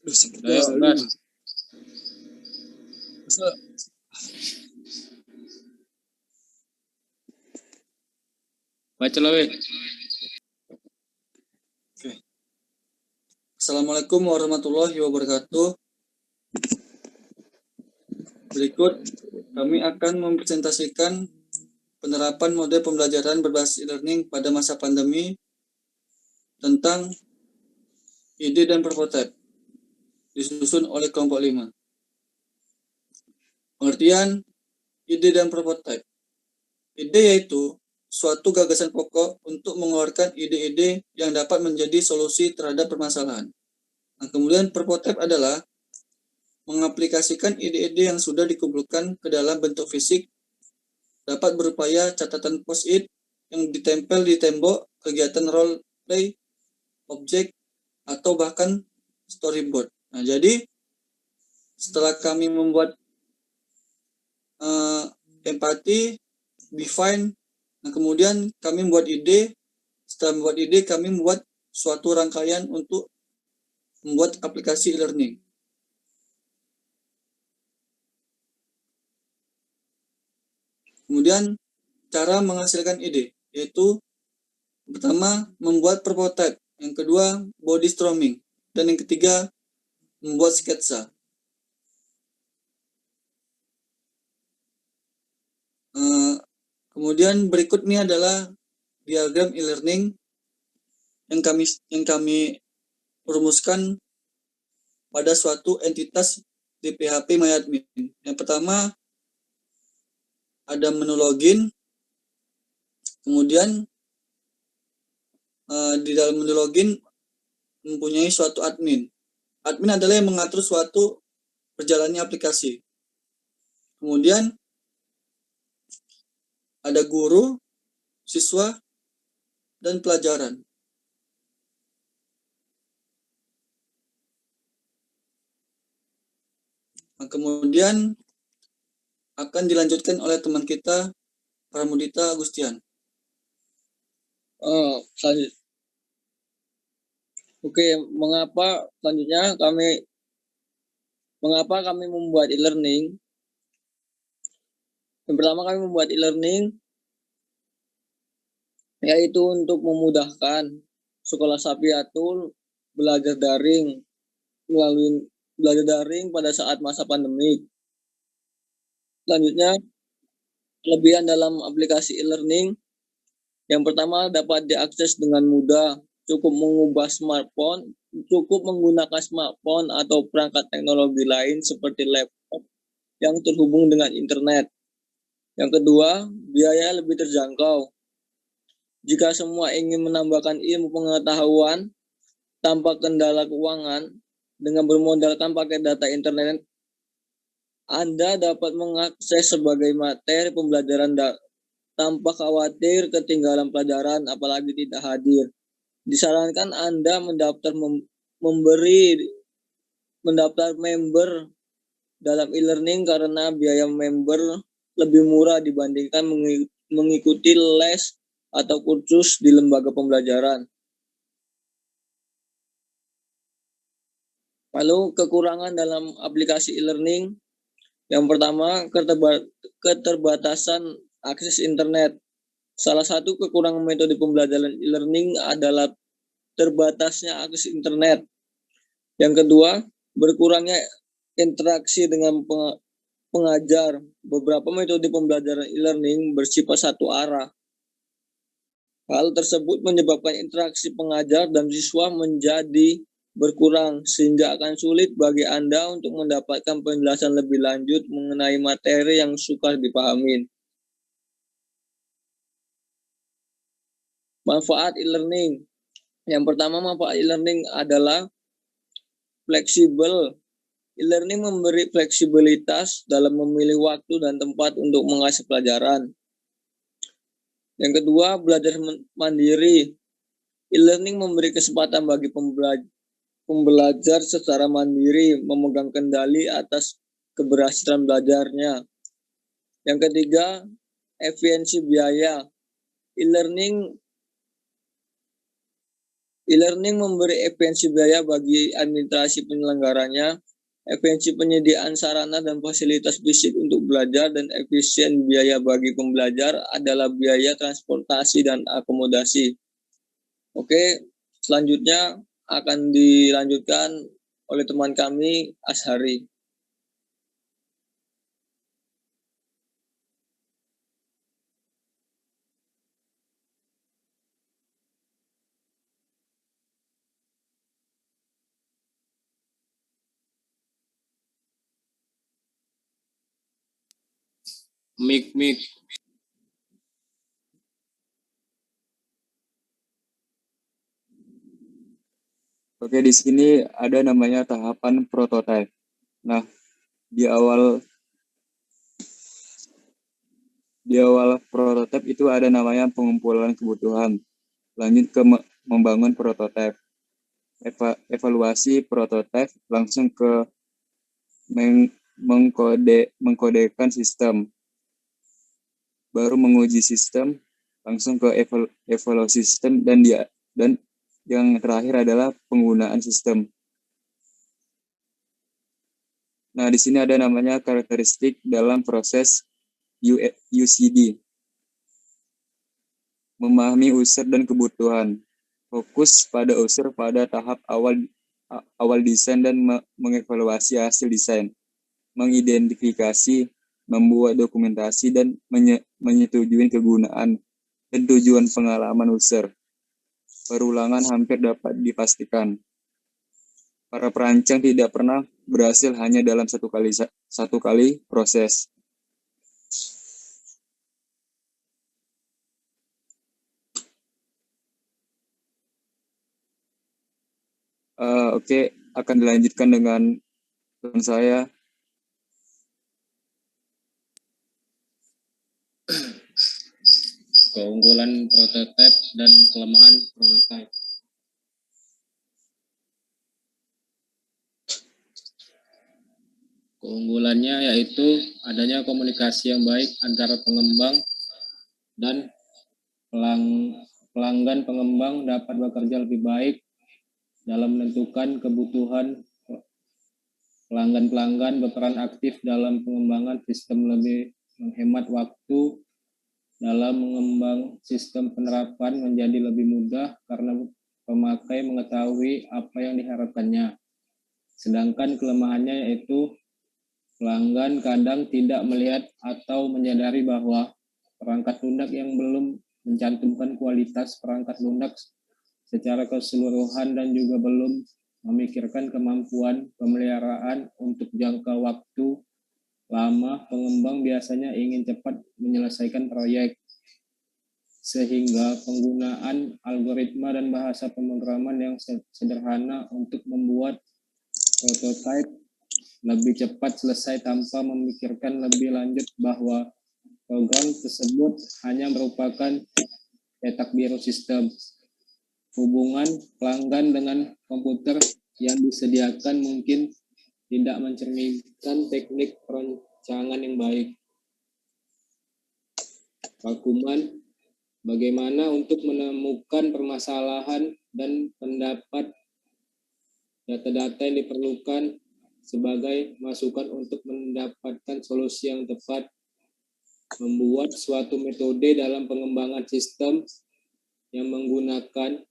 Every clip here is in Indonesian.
Baca lah, weh. Assalamualaikum warahmatullahi wabarakatuh. Berikut kami akan mempresentasikan penerapan model pembelajaran berbasis e-learning pada masa pandemi tentang ide dan prototipe disusun oleh kelompok 5. Pengertian ide dan prototipe. Ide yaitu suatu gagasan pokok untuk mengeluarkan ide-ide yang dapat menjadi solusi terhadap permasalahan. Nah, kemudian prototipe adalah mengaplikasikan ide-ide yang sudah dikumpulkan ke dalam bentuk fisik, dapat berupaya catatan post-it yang ditempel di tembok, kegiatan role play, objek, atau bahkan storyboard. Nah, jadi setelah kami membuat empati, define, nah kemudian kami membuat ide. Setelah membuat ide, kami membuat suatu rangkaian untuk membuat aplikasi e-learning. Kemudian cara menghasilkan ide, yaitu pertama membuat prototype, yang kedua body storming, dan yang ketiga membuat sketsa. Kemudian berikutnya adalah diagram e-learning yang kami rumuskan pada suatu entitas di PHP MyAdmin. Yang pertama ada menu login, kemudian di dalam menu login mempunyai suatu admin. Admin adalah yang mengatur suatu berjalannya aplikasi. Kemudian ada guru, siswa, dan pelajaran. Nah, kemudian akan dilanjutkan oleh teman kita, Pramudita Agustian. Mengapa kami membuat e-learning? Yang pertama, kami membuat e-learning yaitu untuk memudahkan sekolah Sapiatul belajar daring pada saat masa pandemi. Selanjutnya, kelebihan dalam aplikasi e-learning yang pertama dapat diakses dengan mudah, cukup menggunakan smartphone atau perangkat teknologi lain seperti laptop yang terhubung dengan internet. Yang kedua, biaya lebih terjangkau. Jika semua ingin menambahkan ilmu pengetahuan tanpa kendala keuangan dengan bermodalkan paket data internet, Anda dapat mengakses sebagai materi pembelajaran tanpa khawatir ketinggalan pelajaran apalagi tidak hadir. Disarankan Anda mendaftar member dalam e-learning karena biaya member lebih murah dibandingkan mengikuti les atau kursus di lembaga pembelajaran. Lalu kekurangan dalam aplikasi e-learning. Yang pertama, keterbatasan akses internet. Salah satu kekurangan metode pembelajaran e-learning adalah terbatasnya akses internet. Yang kedua, berkurangnya interaksi dengan pengajar. Beberapa metode pembelajaran e-learning bersifat satu arah. Hal tersebut menyebabkan interaksi pengajar dan siswa menjadi berkurang, sehingga akan sulit bagi Anda untuk mendapatkan penjelasan lebih lanjut mengenai materi yang sukar dipahami. Manfaat e-learning. Yang pertama, manfaat e-learning adalah fleksibel. E-learning memberi fleksibilitas dalam memilih waktu dan tempat untuk mengakses pelajaran. Yang kedua, belajar mandiri. E-learning memberi kesempatan bagi pembelajar secara mandiri memegang kendali atas keberhasilan belajarnya. Yang ketiga, efisiensi biaya. E-learning E-learning memberi efisiensi biaya bagi administrasi penyelenggaranya, efisiensi penyediaan sarana dan fasilitas fisik untuk belajar, dan efisien biaya bagi pembelajar adalah biaya transportasi dan akomodasi. Oke, selanjutnya akan dilanjutkan oleh teman kami, Ashari. Mik. Oke, di sini ada namanya tahapan prototype. Nah, di awal prototype itu ada namanya pengumpulan kebutuhan. Lanjut ke membangun prototype. Evaluasi prototype langsung ke mengkodekan sistem. Baru menguji sistem, langsung ke evaluasi sistem, dan yang terakhir adalah penggunaan sistem. Nah, di sini ada namanya karakteristik dalam proses UCD. Memahami user dan kebutuhan. Fokus pada user pada tahap awal desain dan mengevaluasi hasil desain. Mengidentifikasi, membuat dokumentasi, dan menyetujui kegunaan dan tujuan pengalaman user. Perulangan hampir dapat dipastikan. Para perancang tidak pernah berhasil hanya dalam satu kali proses. Oke, akan dilanjutkan dengan teman saya. Keunggulan prototype dan kelemahan prototype. Keunggulannya yaitu adanya komunikasi yang baik antara pengembang dan pelanggan. Pengembang dapat bekerja lebih baik dalam menentukan kebutuhan pelanggan. Berperan aktif dalam pengembangan sistem, lebih menghemat waktu dalam mengembang sistem. Penerapan menjadi lebih mudah karena pemakai mengetahui apa yang diharapkannya. Sedangkan kelemahannya yaitu pelanggan kadang tidak melihat atau menyadari bahwa perangkat lunak yang belum mencantumkan kualitas perangkat lunak secara keseluruhan dan juga belum memikirkan kemampuan pemeliharaan untuk jangka waktu lama. Pengembang biasanya ingin cepat menyelesaikan proyek, sehingga penggunaan algoritma dan bahasa pemrograman yang sederhana untuk membuat prototipe lebih cepat selesai tanpa memikirkan lebih lanjut bahwa program tersebut hanya merupakan cetak biru sistem. Hubungan pelanggan dengan komputer yang disediakan mungkin tidak mencerminkan teknik perancangan yang baik. Rangkuman, bagaimana untuk menemukan permasalahan dan pendapat data-data yang diperlukan sebagai masukan untuk mendapatkan solusi yang tepat. Membuat suatu metode dalam pengembangan sistem yang menggunakan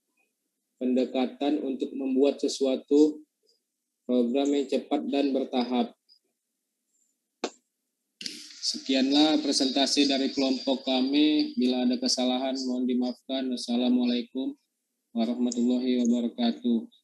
pendekatan untuk membuat sesuatu program yang cepat dan bertahap. Sekianlah presentasi dari kelompok kami. Bila ada kesalahan mohon dimaafkan. Wassalamualaikum warahmatullahi wabarakatuh.